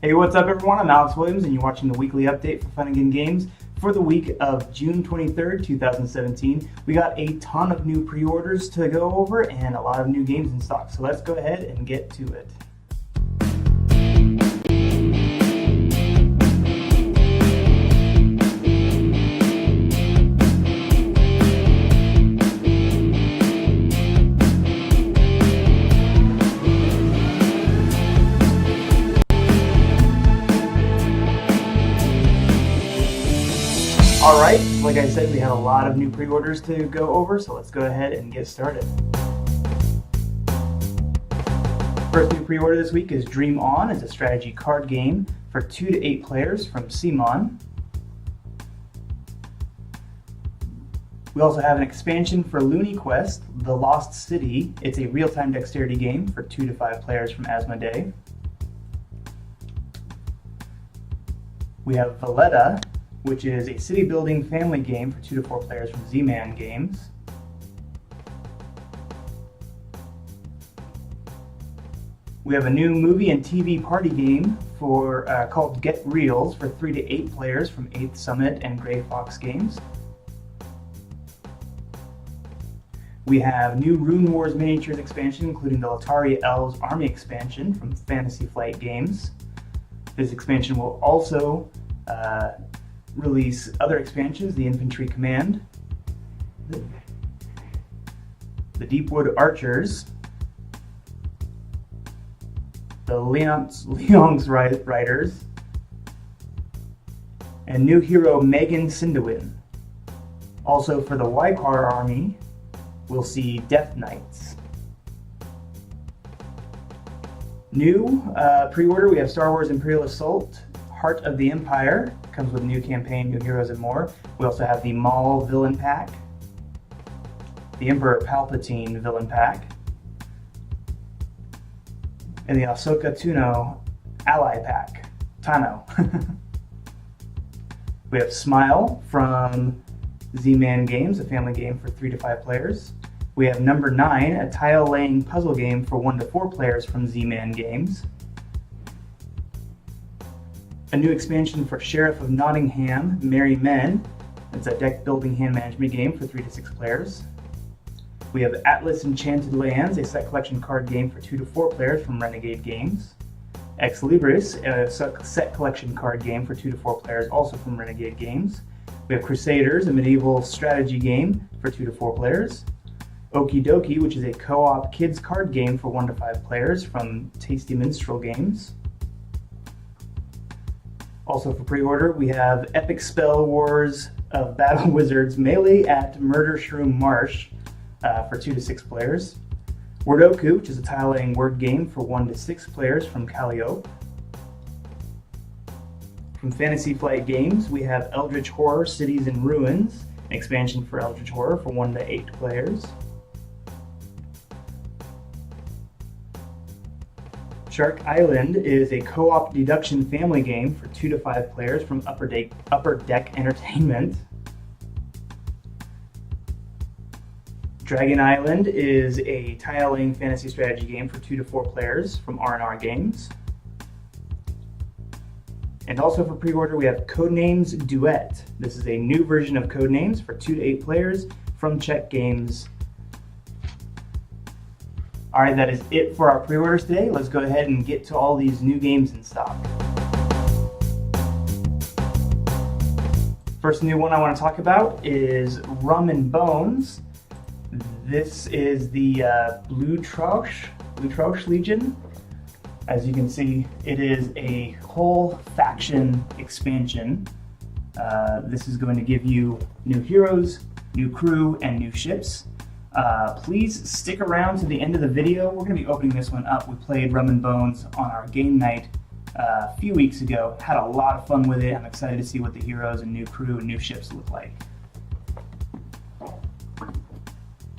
Hey, what's up everyone? I'm Alex Williams and you're watching the weekly update for Funagain Games for the week of June 23rd, 2017. We got a ton of new pre-orders to go over and a lot of new games in stock, so let's go ahead and get to it. Alright, like I said, we have a lot of new pre-orders to go over, so let's go ahead and get started. First new pre-order this week is Dream On. It's a strategy card game for 2 to 8 players from Simon. We also have an expansion for Looney Quest, The Lost City. It's a real-time dexterity game for 2 to 5 players from Asmodee. We have Valletta, which is a city-building family game for 2 to 4 players from Z-Man Games. We have a new movie and TV party game called Get Reels for 3 to 8 players from 8th Summit and Grey Fox Games. We have new Rune Wars miniatures expansion, including the Latari Elves Army expansion from Fantasy Flight Games. This expansion will also release other expansions: the Infantry Command, the Deepwood Archers, the Leon's Riders, and new hero Megan Sinduin. Also for the Waikar Army, we'll see Death Knights. New pre-order, we have Star Wars Imperial Assault, Heart of the Empire. Comes with new campaign, new heroes, and more. We also have the Maul Villain Pack, the Emperor Palpatine Villain Pack, and the Ahsoka Tano Ally Pack. Tano. We have Smile from Z-Man Games, a family game for 3 to 5 players. We have Number 9, a tile-laying puzzle game for 1 to 4 players from Z-Man Games. A new expansion for Sheriff of Nottingham, Merry Men. It's a deck-building hand management game for 3 to 6 players. We have Atlas Enchanted Lands, a set collection card game for 2 to 4 players from Renegade Games. Ex Libris, a set collection card game for 2 to 4 players, also from Renegade Games. We have Crusaders, a medieval strategy game for 2 to 4 players. Okie Dokie, which is a co-op kids card game for 1 to 5 players from Tasty Minstrel Games. Also for pre-order, we have Epic Spell Wars of Battle Wizards Melee at Murder Shroom Marsh for 2 to 6 players. Wordoku, which is a tile-laying word game for 1 to 6 players from Calliope. From Fantasy Flight Games, we have Eldritch Horror Cities in Ruins, an expansion for Eldritch Horror for 1 to 8 players. Shark Island is a co-op deduction family game for 2 to 5 players from Upper Deck Entertainment. Dragon Island is a tile-laying fantasy strategy game for 2 to 4 players from R&R Games. And also for pre-order, we have Codenames Duet. This is a new version of Codenames for 2 to 8 players from Czech Games. Alright, that is it for our pre-orders today. Let's go ahead and get to all these new games in stock. First new one I want to talk about is Rum and Bones. This is the Blue Troush Legion. As you can see, it is a whole faction expansion. This is going to give you new heroes, new crew, and new ships. Please stick around to the end of the video. We're going to be opening this one up. We played Rum and Bones on our game night a few weeks ago. Had a lot of fun with it. I'm excited to see what the heroes and new crew and new ships look like.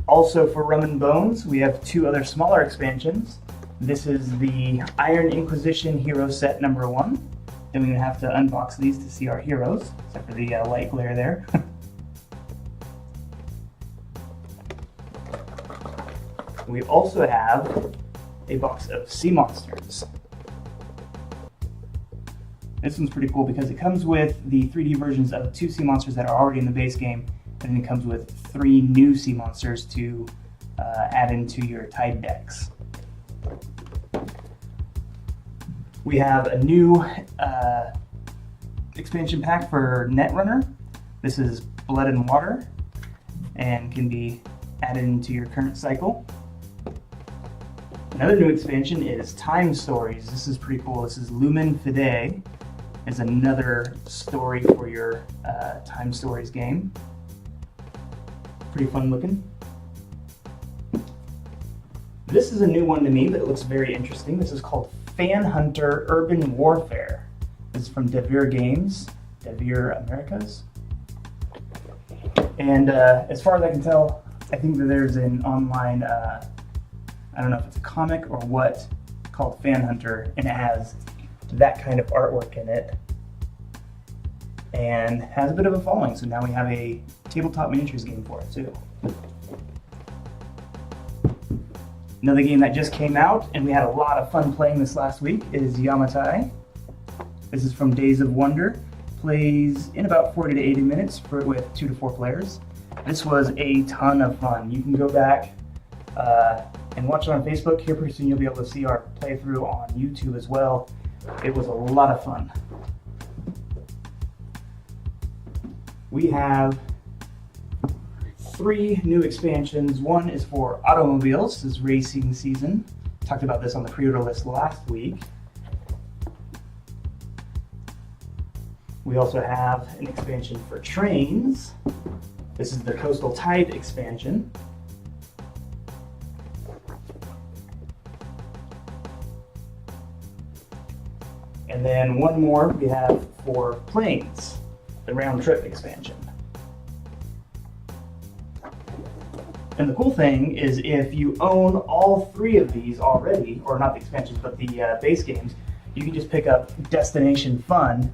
Also for Rum and Bones, we have 2 other smaller expansions. This is the Iron Inquisition Hero Set number 1. Then we're going to have to unbox these to see our heroes, except for the light glare there. We also have a box of Sea Monsters. This one's pretty cool because it comes with the 3D versions of 2 sea monsters that are already in the base game, and then it comes with 3 new sea monsters to add into your Tide decks. We have a new expansion pack for Netrunner. This is Blood and Water and can be added into your current cycle. Another new expansion is Time Stories. This is pretty cool. This is Lumen Fide. It's another story for your Time Stories game. Pretty fun looking. This is a new one to me, but it looks very interesting. This is called Fan Hunter Urban Warfare. This is from Devir Games, Devir Americas. And as far as I can tell, I think that there's an online, I don't know if it's a comic or what, called Fan Hunter, and it has that kind of artwork in it. And has a bit of a following, so now we have a tabletop miniatures game for it too. Another game that just came out, and we had a lot of fun playing this last week, is Yamatai. This is from Days of Wonder. Plays in about 40 to 80 minutes with 2 to 4 players. This was a ton of fun. You can go back and watch it on Facebook. Here pretty soon you'll be able to see our playthrough on YouTube as well. It was a lot of fun. We have 3 new expansions. One is for automobiles. This is racing season. Talked about this on the pre-order list last week. We also have an expansion for trains. This is the Coastal Tide expansion. And then one more we have for planes, the round trip expansion. And the cool thing is if you own all 3 of these already, or not the expansions, but the base games, you can just pick up Destination Fun,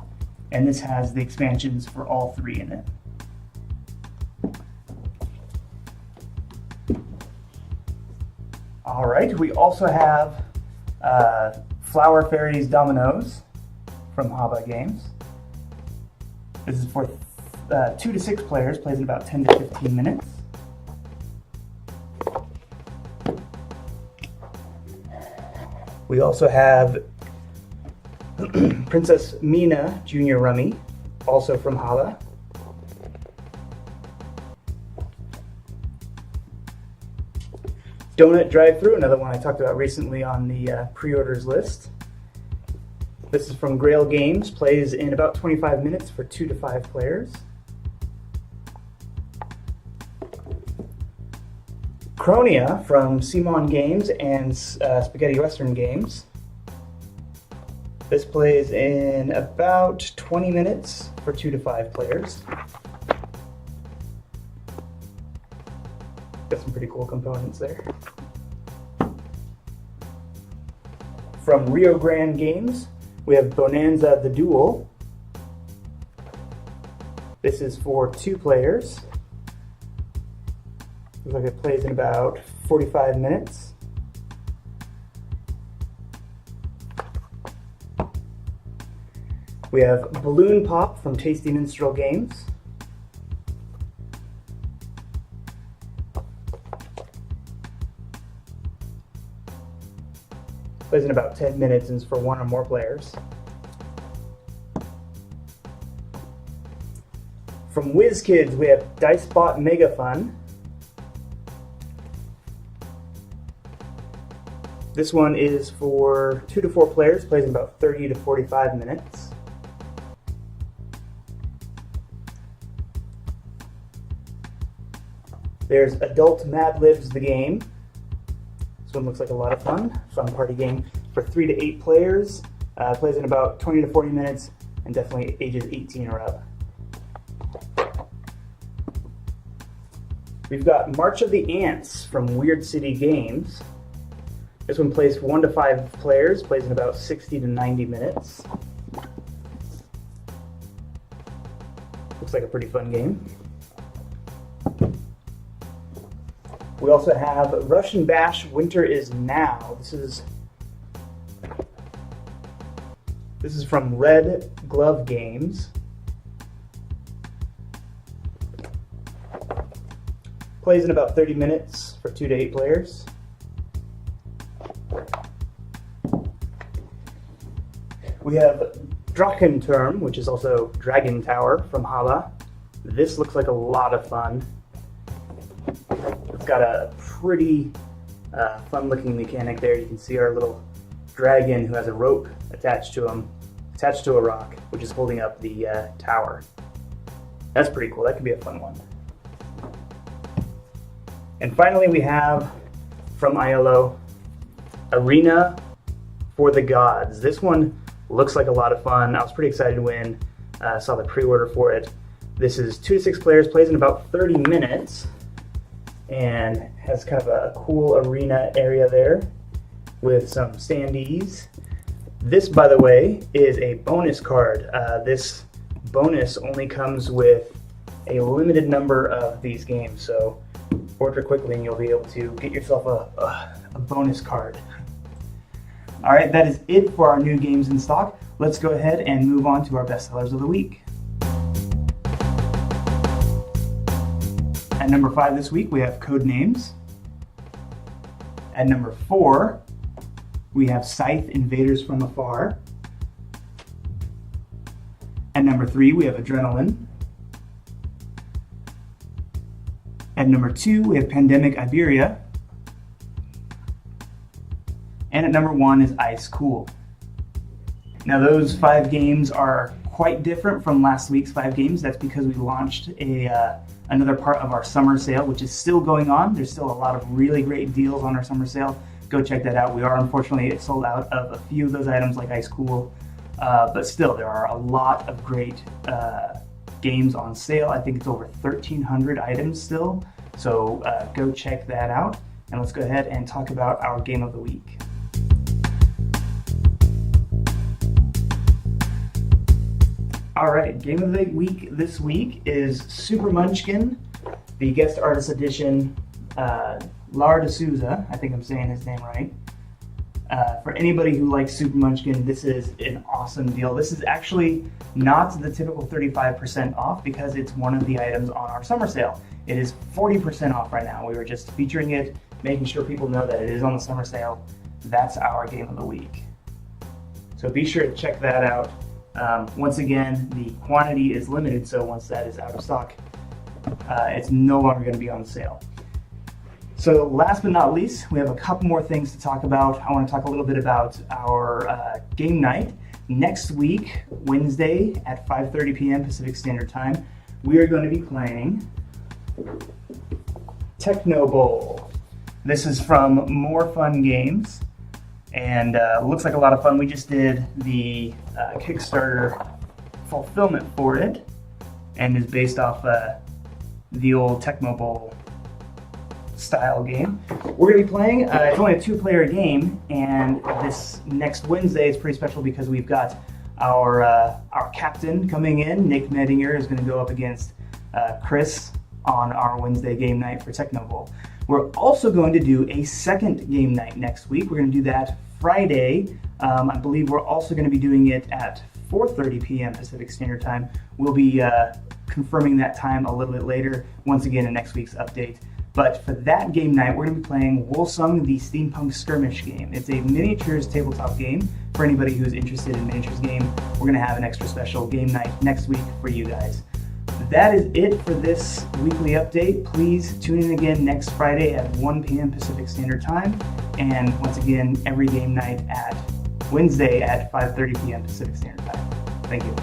and this has the expansions for all 3 in it. All right, we also have Flower Fairies Dominoes from Haba Games. This is for 2 to 6 players, plays in about 10 to 15 minutes. We also have Princess Mina Junior Rummy, also from Haba. Donut Drive-Thru, another one I talked about recently on the pre-orders list. This is from Grail Games, plays in about 25 minutes for 2 to 5 players. Cronia from Simon Games and Spaghetti Western Games. This plays in about 20 minutes for 2 to 5 players. Got some pretty cool components there. From Rio Grande Games, we have Bonanza the Duel. This is for 2 players. Looks like it plays in about 45 minutes. We have Balloon Pop from Tasty Minstrel Games. Plays in about 10 minutes and is for 1 or more players. From WizKids, we have Dicebot Mega Fun. This one is for 2 to 4 players, plays in about 30 to 45 minutes. There's Adult Mad Libs the game. This one looks like a lot of fun. Fun party game for 3 to 8 players. Plays in about 20 to 40 minutes and definitely ages 18 or up. We've got March of the Ants from Weird City Games. This one plays 1 to 5 players, plays in about 60 to 90 minutes. Looks like a pretty fun game. We also have Russian Bash Winter is Now. This is This is from Red Glove Games. Plays in about 30 minutes for 2 to 8 players. We have Drakenturm, which is also Dragon Tower from Hala. This looks like a lot of fun. It's got a pretty fun-looking mechanic there. You can see our little dragon who has a rope attached to him, attached to a rock, which is holding up the tower. That's pretty cool. That could be a fun one. And finally, we have from ILO, Arena for the Gods. This one looks like a lot of fun. I was pretty excited when I saw the pre-order for it. This is 2 to 6 players, plays in about 30 minutes, and has kind of a cool arena area there with some standees. This, by the way, is a bonus card. This bonus only comes with a limited number of these games, so order quickly and you'll be able to get yourself a bonus card. All right, that is it for our new games in stock. Let's go ahead and move on to our bestsellers of the week. At number 5 this week, we have Codenames. At number 4, we have Scythe Invaders from Afar. At number 3, we have Adrenaline. At number 2, we have Pandemic Iberia. And at number 1 is Ice Cool. Now those 5 games are quite different from last week's 5 games. That's because we launched another part of our summer sale, which is still going on. There's still a lot of really great deals on our summer sale. Go check that out. We are unfortunately sold out of a few of those items like Ice Cool, but still there are a lot of great games on sale. I think it's over 1,300 items still. So go check that out, and let's go ahead and talk about our game of the week. All right, game of the week this week is Super Munchkin, the guest artist edition, Lar de Souza. I think I'm saying his name right. For anybody who likes Super Munchkin, this is an awesome deal. This is actually not the typical 35% off because it's one of the items on our summer sale. It is 40% off right now. We were just featuring it, making sure people know that it is on the summer sale. That's our game of the week. So be sure to check that out. Once again, the quantity is limited, so once that is out of stock, it's no longer going to be on sale. So last but not least, we have a couple more things to talk about. I want to talk a little bit about our game night. Next week, Wednesday at 5:30 p.m. Pacific Standard Time, we are going to be playing Techno Bowl. This is from More Fun Games, and looks like a lot of fun. We just did the Kickstarter fulfillment for it, and is based off the old Tecmo Bowl style game. We're going to be playing, it's only a 2-player game, and this next Wednesday is pretty special because we've got our captain coming in. Nick Medinger is going to go up against Chris on our Wednesday game night for Techno Bowl. We're also going to do a second game night next week. We're going to do that Friday. I believe we're also going to be doing it at 4:30 p.m. Pacific Standard Time. We'll be confirming that time a little bit later, once again in next week's update. But for that game night, we're going to be playing Wolsung, the Steampunk Skirmish game. It's a miniatures tabletop game. For anybody who's interested in miniatures game, we're going to have an extra special game night next week for you guys. That is it for this weekly update. Please tune in again next Friday at 1 p.m. Pacific Standard Time. And once again, every game night at Wednesday at 5:30 p.m. Pacific Standard Time. Thank you.